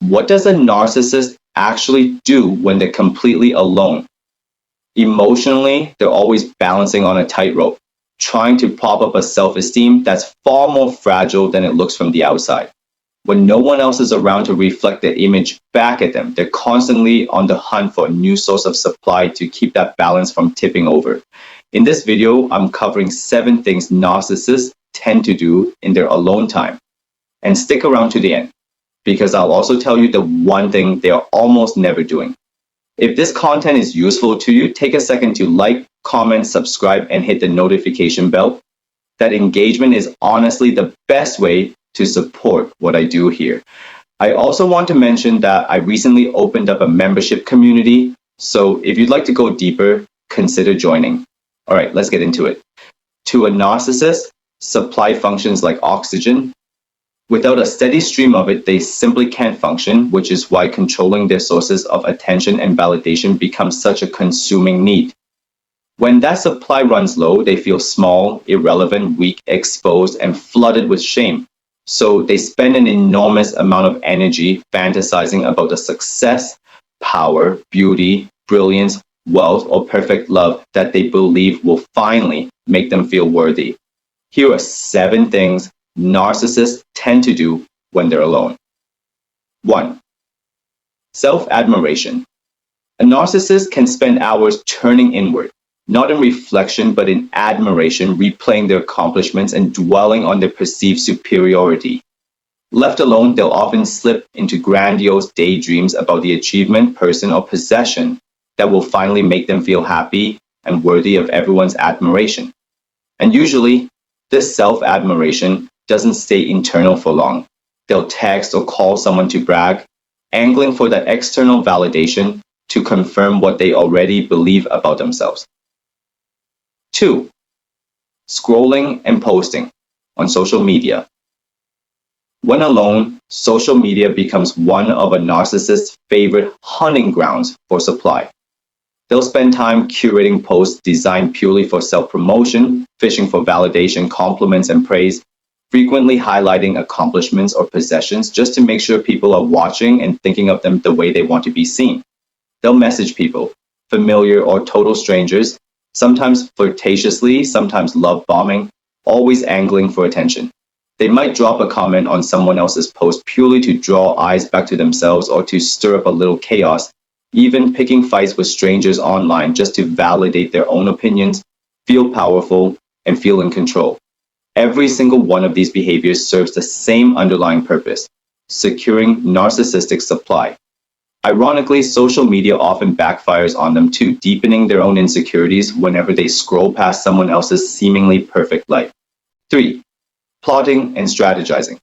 What does a narcissist actually do when they're completely alone? Emotionally, they're always balancing on a tightrope, trying to prop up a self-esteem that's far more fragile than it looks from the outside. When no one else is around to reflect their image back at them, they're constantly on the hunt for a new source of supply to keep that balance from tipping over. In this video, I'm covering 7 things narcissists tend to do in their alone time. And stick around to the end, because I'll also tell you the one thing they are almost never doing. If this content is useful to you, take a second to like, comment, subscribe, and hit the notification bell. That engagement is honestly the best way to support what I do here. I also want to mention that I recently opened up a membership community, so if you'd like to go deeper, consider joining. All right, let's get into it. To a narcissist, supply functions like oxygen. Without a steady stream of it, they simply can't function, which is why controlling their sources of attention and validation becomes such a consuming need. When that supply runs low, they feel small, irrelevant, weak, exposed, and flooded with shame. So they spend an enormous amount of energy fantasizing about the success, power, beauty, brilliance, wealth, or perfect love that they believe will finally make them feel worthy. Here are 7 things narcissists tend to do when they're alone. 1. Self-admiration. A narcissist can spend hours turning inward, not in reflection but in admiration, replaying their accomplishments and dwelling on their perceived superiority. Left alone, they'll often slip into grandiose daydreams about the achievement, person, or possession that will finally make them feel happy and worthy of everyone's admiration. And usually, this self-admiration doesn't stay internal for long. They'll text or call someone to brag, angling for that external validation to confirm what they already believe about themselves. 2. Scrolling and posting on social media. When alone, social media becomes one of a narcissist's favorite hunting grounds for supply. They'll spend time curating posts designed purely for self-promotion, fishing for validation, compliments, and praise, frequently highlighting accomplishments or possessions just to make sure people are watching and thinking of them the way they want to be seen. They'll message people, familiar or total strangers, sometimes flirtatiously, sometimes love bombing, always angling for attention. They might drop a comment on someone else's post purely to draw eyes back to themselves or to stir up a little chaos, even picking fights with strangers online just to validate their own opinions, feel powerful, and feel in control. Every single one of these behaviors serves the same underlying purpose: securing narcissistic supply. Ironically, social media often backfires on them too, deepening their own insecurities whenever they scroll past someone else's seemingly perfect life. 3. Plotting and strategizing.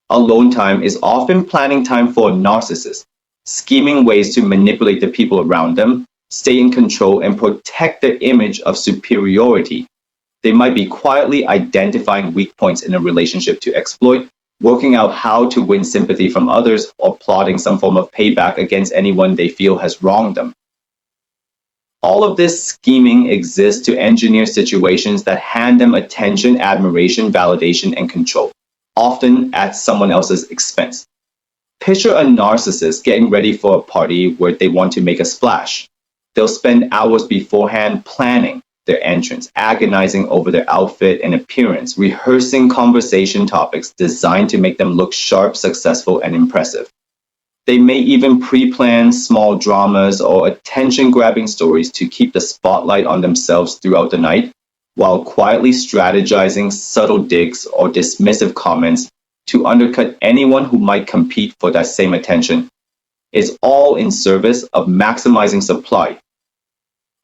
Alone time is often planning time for a narcissist, scheming ways to manipulate the people around them, stay in control, and protect their image of superiority. They might be quietly identifying weak points in a relationship to exploit, working out how to win sympathy from others, or plotting some form of payback against anyone they feel has wronged them. All of this scheming exists to engineer situations that hand them attention, admiration, validation, and control, often at someone else's expense. Picture a narcissist getting ready for a party where they want to make a splash. They'll spend hours beforehand planning their entrance, agonizing over their outfit and appearance, rehearsing conversation topics designed to make them look sharp, successful, and impressive. They may even pre-plan small dramas or attention-grabbing stories to keep the spotlight on themselves throughout the night, while quietly strategizing subtle digs or dismissive comments to undercut anyone who might compete for that same attention. It's all in service of maximizing supply.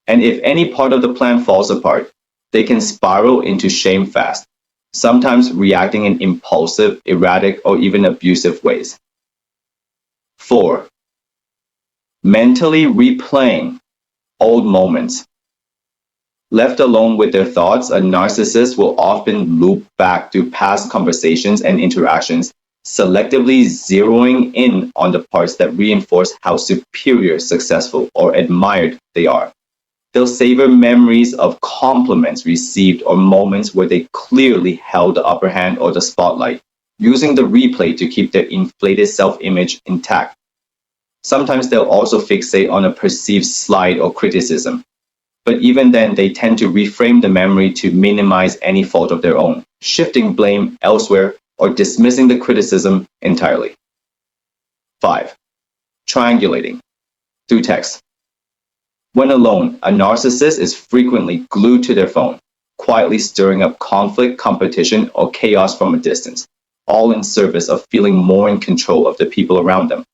And if any part of the plan falls apart, they can spiral into shame fast, sometimes reacting in impulsive, erratic, or even abusive ways. 4. Mentally replaying old moments. Left alone with their thoughts, a narcissist will often loop back to past conversations and interactions, selectively zeroing in on the parts that reinforce how superior, successful, or admired they are. They'll savor memories of compliments received or moments where they clearly held the upper hand or the spotlight, using the replay to keep their inflated self-image intact. Sometimes they'll also fixate on a perceived slight or criticism. But even then, they tend to reframe the memory to minimize any fault of their own, shifting blame elsewhere or dismissing the criticism entirely. 5. Triangulating through text. When alone, a narcissist is frequently glued to their phone, quietly stirring up conflict, competition, or chaos from a distance, all in service of feeling more in control of the people around them.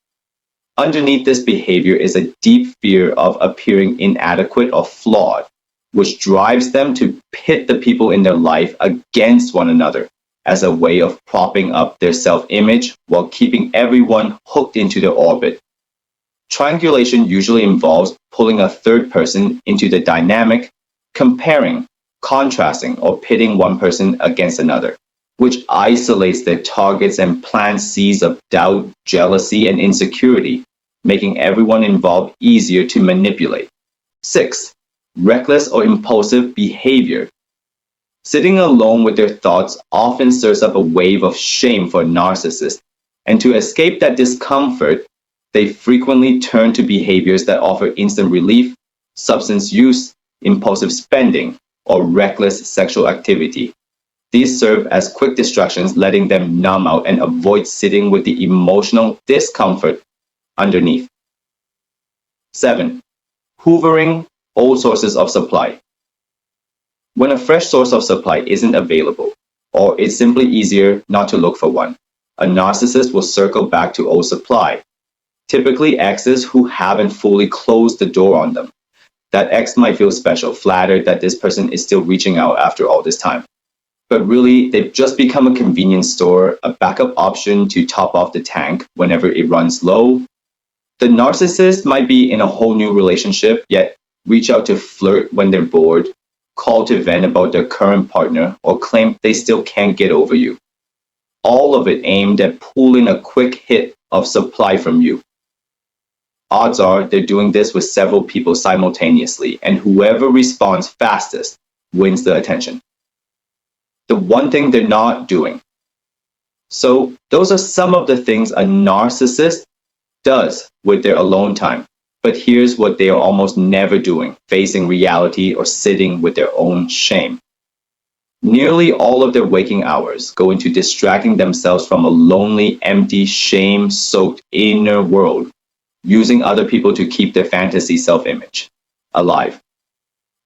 Underneath this behavior is a deep fear of appearing inadequate or flawed, which drives them to pit the people in their life against one another as a way of propping up their self-image while keeping everyone hooked into their orbit. Triangulation usually involves pulling a third person into the dynamic, comparing, contrasting, or pitting one person against another, which isolates their targets and plants seeds of doubt, jealousy, and insecurity, making everyone involved easier to manipulate. 6. Reckless or impulsive behavior. Sitting alone with their thoughts often stirs up a wave of shame for a narcissist, and to escape that discomfort, they frequently turn to behaviors that offer instant relief, substance use, impulsive spending, or reckless sexual activity. These serve as quick distractions, letting them numb out and avoid sitting with the emotional discomfort underneath. 7. Hoovering old sources of supply. When a fresh source of supply isn't available, or it's simply easier not to look for one, a narcissist will circle back to old supply, typically exes who haven't fully closed the door on them. That ex might feel special, flattered that this person is still reaching out after all this time. But really, they've just become a convenience store, a backup option to top off the tank whenever it runs low. The narcissist might be in a whole new relationship, yet reach out to flirt when they're bored, call to vent about their current partner, or claim they still can't get over you. All of it aimed at pulling a quick hit of supply from you. Odds are they're doing this with several people simultaneously, and whoever responds fastest wins the attention. The one thing they're not doing. So those are some of the things a narcissist does with their alone time. But here's what they are almost never doing, facing reality or sitting with their own shame. Nearly all of their waking hours go into distracting themselves from a lonely, empty, shame-soaked inner world, using other people to keep their fantasy self-image alive.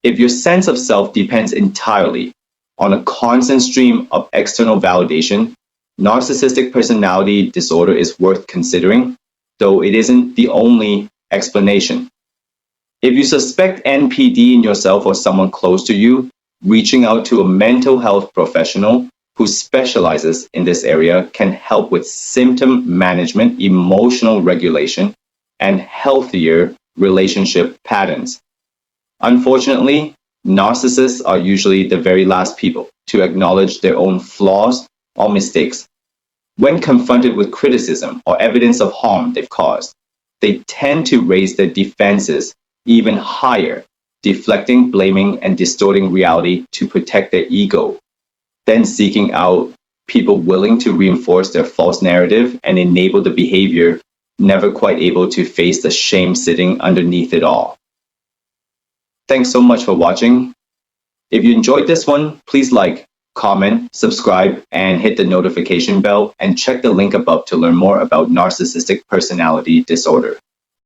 If your sense of self depends entirely on a constant stream of external validation, narcissistic personality disorder is worth considering, though it isn't the only explanation. If you suspect NPD in yourself or someone close to you, reaching out to a mental health professional who specializes in this area can help with symptom management, emotional regulation, and healthier relationship patterns. Unfortunately, narcissists are usually the very last people to acknowledge their own flaws or mistakes. When confronted with criticism or evidence of harm they've caused, they tend to raise their defenses even higher, deflecting, blaming, and distorting reality to protect their ego, then seeking out people willing to reinforce their false narrative and enable the behavior, never quite able to face the shame sitting underneath it all. Thanks so much for watching. If you enjoyed this one, please like, comment, subscribe, and hit the notification bell, and check the link above to learn more about narcissistic personality disorder.